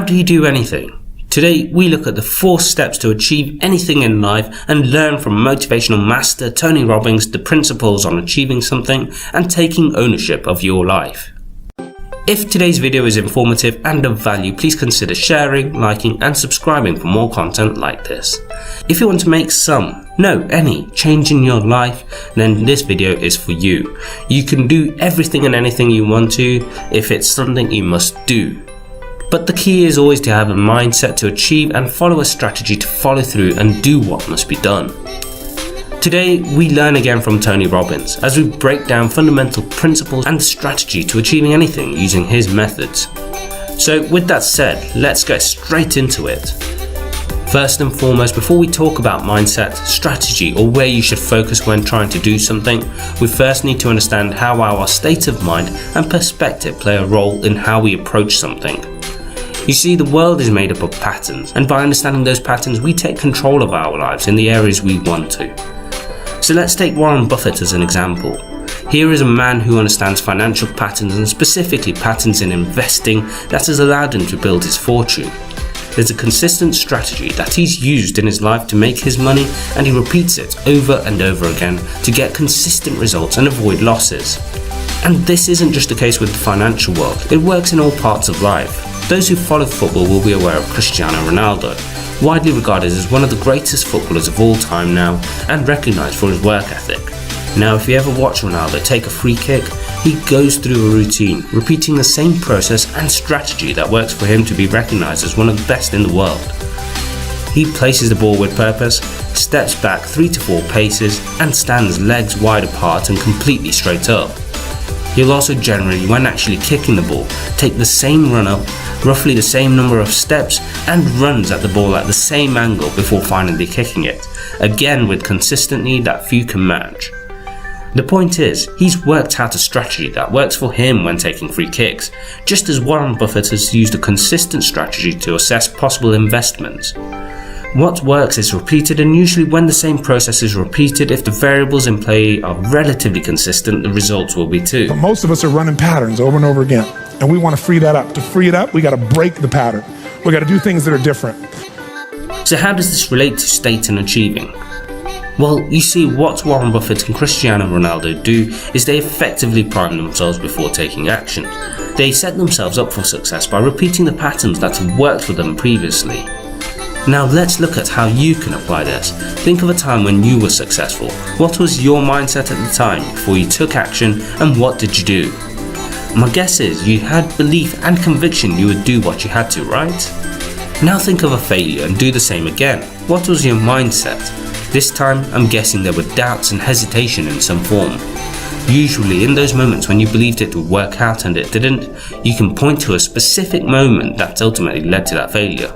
do you do anything? Today we look at the 4 steps to achieve anything in life and learn from motivational master Tony Robbins the principles on achieving something and taking ownership of your life. If today's video is informative and of value, please consider sharing, liking and subscribing for more content like this. If you want to make any change in your life, then this video is for you. You can do everything and anything you want to if it's something you must do. But the key is always to have a mindset to achieve and follow a strategy to follow through and do what must be done. Today we learn again from Tony Robbins as we break down fundamental principles and strategy to achieving anything using his methods. So with that said, let's get straight into it. First and foremost, before we talk about mindset, strategy or where you should focus when trying to do something, we first need to understand how our state of mind and perspective play a role in how we approach something. You see, the world is made up of patterns, and by understanding those patterns we take control of our lives in the areas we want to. So let's take Warren Buffett as an example. Here is a man who understands financial patterns and specifically patterns in investing that has allowed him to build his fortune. There's a consistent strategy that he's used in his life to make his money, and he repeats it over and over again to get consistent results and avoid losses. And this isn't just the case with the financial world, it works in all parts of life. Those who follow football will be aware of Cristiano Ronaldo, widely regarded as one of the greatest footballers of all time now and recognised for his work ethic. Now if you ever watch Ronaldo take a free kick, he goes through a routine, repeating the same process and strategy that works for him to be recognised as one of the best in the world. He places the ball with purpose, steps back 3 to 4 paces and stands legs wide apart and completely straight up. He'll also generally, when actually kicking the ball, take the same run up, roughly the same number of steps and runs at the ball at the same angle before finally kicking it, again with consistency that few can match. The point is, he's worked out a strategy that works for him when taking free kicks, just as Warren Buffett has used a consistent strategy to assess possible investments. What works is repeated, and usually when the same process is repeated, if the variables in play are relatively consistent, the results will be too. But most of us are running patterns over and over again, and we want to free that up. To free it up, we got to break the pattern. We got to do things that are different. So how does this relate to state and achieving? Well, you see, what Warren Buffett and Cristiano Ronaldo do is they effectively prime themselves before taking action. They set themselves up for success by repeating the patterns that have worked for them previously. Now let's look at how you can apply this. Think of a time when you were successful. What was your mindset at the time before you took action, and what did you do? My guess is you had belief and conviction you would do what you had to, right? Now think of a failure and do the same again. What was your mindset? This time I'm guessing there were doubts and hesitation in some form. Usually in those moments when you believed it would work out and it didn't, you can point to a specific moment that ultimately led to that failure.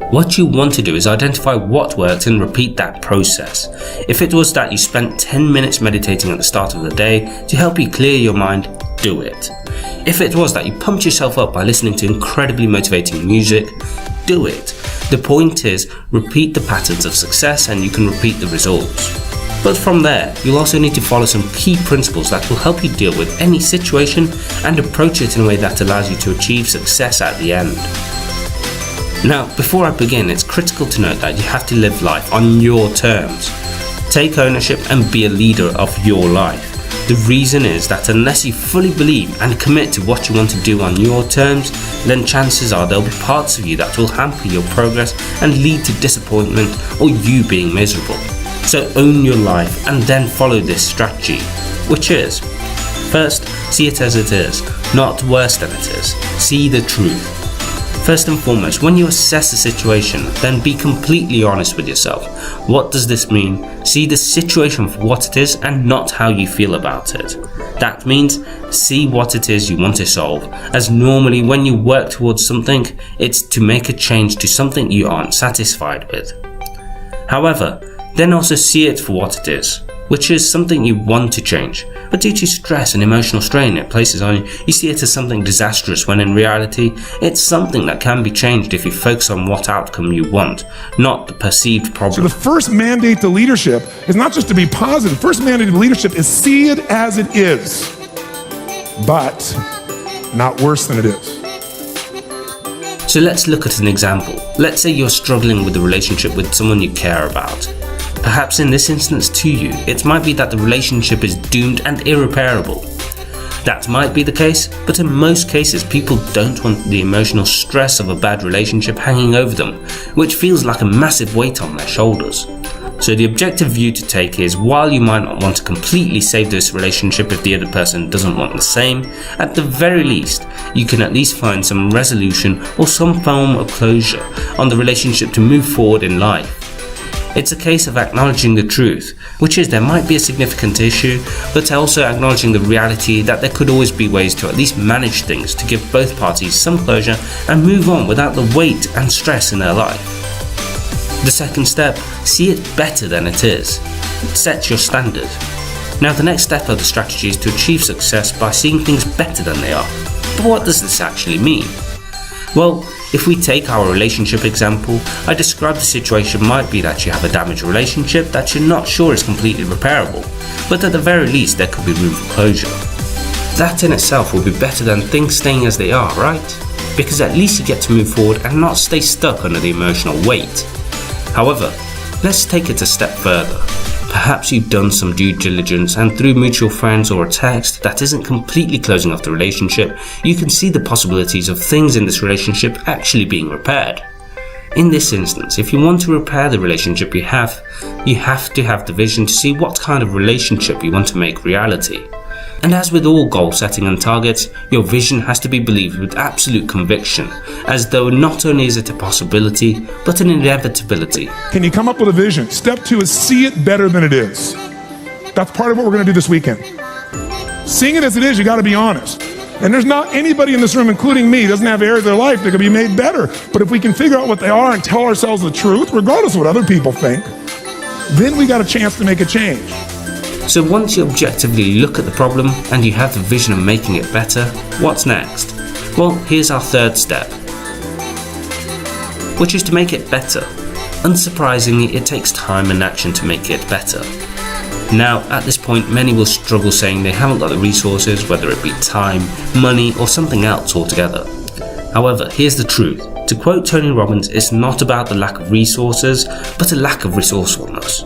What you want to do is identify what worked and repeat that process. If it was that you spent 10 minutes meditating at the start of the day to help you clear your mind, do it. If it was that you pumped yourself up by listening to incredibly motivating music, do it. The point is, repeat the patterns of success and you can repeat the results. But from there, you'll also need to follow some key principles that will help you deal with any situation and approach it in a way that allows you to achieve success at the end. Now, before I begin, it's critical to note that you have to live life on your terms. Take ownership and be a leader of your life. The reason is that unless you fully believe and commit to what you want to do on your terms, then chances are there'll be parts of you that will hamper your progress and lead to disappointment or you being miserable. So own your life and then follow this strategy, which is, first, see it as it is, not worse than it is. See the truth. First and foremost, when you assess a situation, then be completely honest with yourself. What does this mean? See the situation for what it is and not how you feel about it. That means see what it is you want to solve, as normally when you work towards something, it's to make a change to something you aren't satisfied with. However, then also see it for what it is, which is something you want to change, but due to stress and emotional strain it places on you, you see it as something disastrous when in reality, it's something that can be changed if you focus on what outcome you want, not the perceived problem. So the first mandate to leadership is not just to be positive. The first mandate to leadership is see it as it is, but not worse than it is. So let's look at an example. Let's say you're struggling with a relationship with someone you care about. Perhaps in this instance to you, it might be that the relationship is doomed and irreparable. That might be the case, but in most cases people don't want the emotional stress of a bad relationship hanging over them, which feels like a massive weight on their shoulders. So the objective view to take is, while you might not want to completely save this relationship if the other person doesn't want the same, at the very least, you can at least find some resolution or some form of closure on the relationship to move forward in life. It's a case of acknowledging the truth, which is there might be a significant issue, but also acknowledging the reality that there could always be ways to at least manage things to give both parties some closure and move on without the weight and stress in their life. The second step, see it better than it is. Set your standard. Now the next step of the strategy is to achieve success by seeing things better than they are. But what does this actually mean? Well, if we take our relationship example, I described the situation might be that you have a damaged relationship that you're not sure is completely repairable, but at the very least there could be room for closure. That in itself will be better than things staying as they are, right? Because at least you get to move forward and not stay stuck under the emotional weight. However, let's take it a step further. Perhaps you've done some due diligence and through mutual friends or a text that isn't completely closing off the relationship, you can see the possibilities of things in this relationship actually being repaired. In this instance, if you want to repair the relationship you have to have the vision to see what kind of relationship you want to make reality. And as with all goal setting and targets, your vision has to be believed with absolute conviction, as though not only is it a possibility, but an inevitability. Can you come up with a vision? Step 2 is see it better than it is. That's part of what we're going to do this weekend. Seeing it as it is, you got to be honest. And there's not anybody in this room, including me, doesn't have areas of their life that can be made better. But if we can figure out what they are and tell ourselves the truth, regardless of what other people think, then we got a chance to make a change. So once you objectively look at the problem and you have the vision of making it better, what's next? Well, here's our third step, which is to make it better. Unsurprisingly, it takes time and action to make it better. Now, at this point, many will struggle saying they haven't got the resources, whether it be time, money, or something else altogether. However, here's the truth. To quote Tony Robbins, it's not about the lack of resources, but a lack of resourcefulness.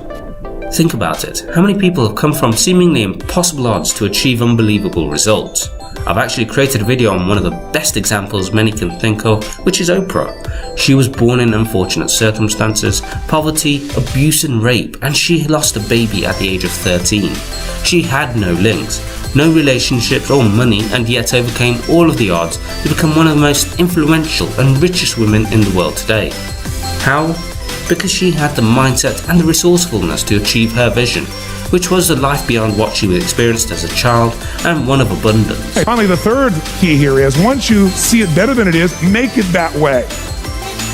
Think about it. How many people have come from seemingly impossible odds to achieve unbelievable results? I've actually created a video on one of the best examples many can think of, which is Oprah. She was born in unfortunate circumstances, poverty, abuse and rape, and she lost a baby at the age of 13. She had no links, no relationships or money, and yet overcame all of the odds to become one of the most influential and richest women in the world today. How? Because she had the mindset and the resourcefulness to achieve her vision, which was a life beyond what she experienced as a child and one of abundance. Finally, the third key here is once you see it better than it is, make it that way.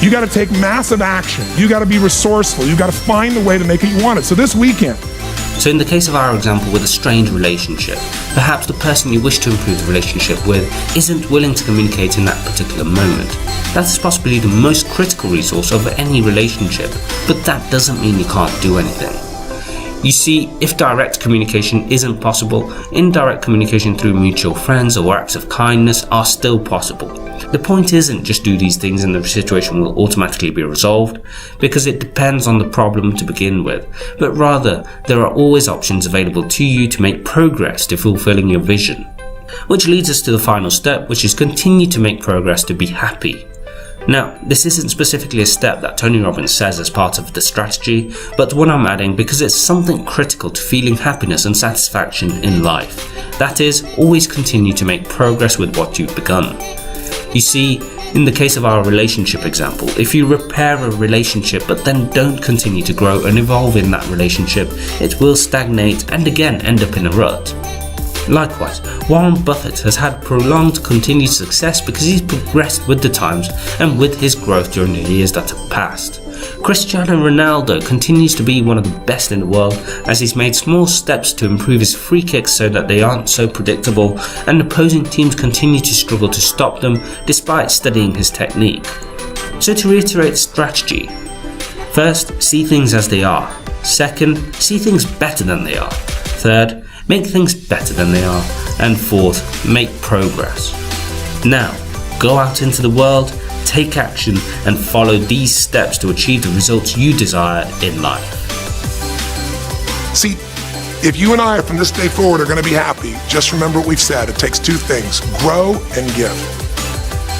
You got to take massive action. You got to be resourceful. You got to find the way to make it you want it. So this weekend. So in the case of our example with a strained relationship, perhaps the person you wish to improve the relationship with isn't willing to communicate in that particular moment. That is possibly the most critical resource of any relationship, but that doesn't mean you can't do anything. You see, if direct communication isn't possible, indirect communication through mutual friends or acts of kindness are still possible. The point isn't just do these things and the situation will automatically be resolved, because it depends on the problem to begin with, but rather there are always options available to you to make progress to fulfilling your vision. Which leads us to the final step, which is continue to make progress to be happy. Now, this isn't specifically a step that Tony Robbins says as part of the strategy, but one I'm adding because it's something critical to feeling happiness and satisfaction in life. That is, always continue to make progress with what you've begun. You see, in the case of our relationship example, if you repair a relationship but then don't continue to grow and evolve in that relationship, it will stagnate and again end up in a rut. Likewise, Warren Buffett has had prolonged continued success because he's progressed with the times and with his growth during the years that have passed. Cristiano Ronaldo continues to be one of the best in the world as he's made small steps to improve his free kicks so that they aren't so predictable, and opposing teams continue to struggle to stop them despite studying his technique. So to reiterate the strategy, first, see things as they are. Second, see things better than they are. Third, make things better than they are. And fourth, make progress. Now, go out into the world, take action and follow these steps to achieve the results you desire in life. See, if you and I from this day forward are going to be happy, just remember what we've said. It takes two things: grow and give.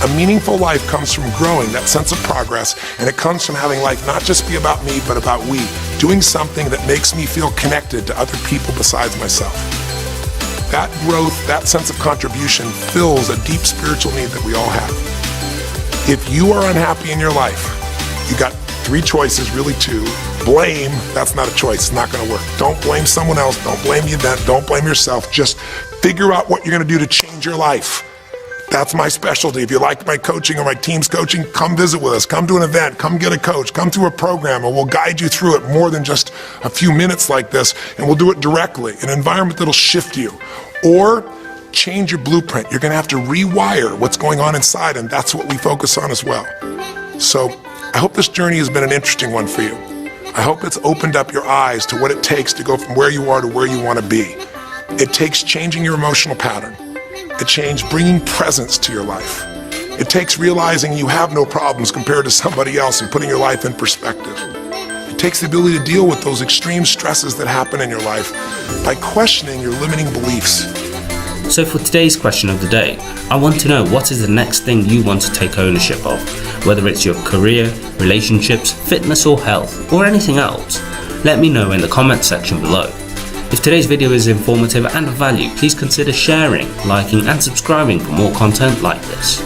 A meaningful life comes from growing, that sense of progress, and it comes from having life not just be about me, but about we, doing something that makes me feel connected to other people besides myself. That growth, that sense of contribution fills a deep spiritual need that we all have. If you are unhappy in your life, you got three choices, really two. Blame, that's not a choice, it's not going to work. Don't blame someone else, don't blame the event, don't blame yourself. Just figure out what you're going to do to change your life. That's my specialty. If you like my coaching or my team's coaching, come visit with us. Come to an event, come get a coach, come through a program, and we'll guide you through it more than just a few minutes like this, and we'll do it directly, an environment that'll shift you. Or change your blueprint. You're going to have to rewire what's going on inside, and that's what we focus on as well. So I hope this journey has been an interesting one for you. I hope it's opened up your eyes to what it takes to go from where you are to where you want to be. It takes changing your emotional pattern. It takes bringing presence to your life. It takes realizing you have no problems compared to somebody else and putting your life in perspective. It takes the ability to deal with those extreme stresses that happen in your life by questioning your limiting beliefs. So for today's question of the day, I want to know, what is the next thing you want to take ownership of? Whether it's your career, relationships, fitness or health, or anything else. Let me know in the comment section below. If today's video is informative and of value, please consider sharing, liking and subscribing for more content like this.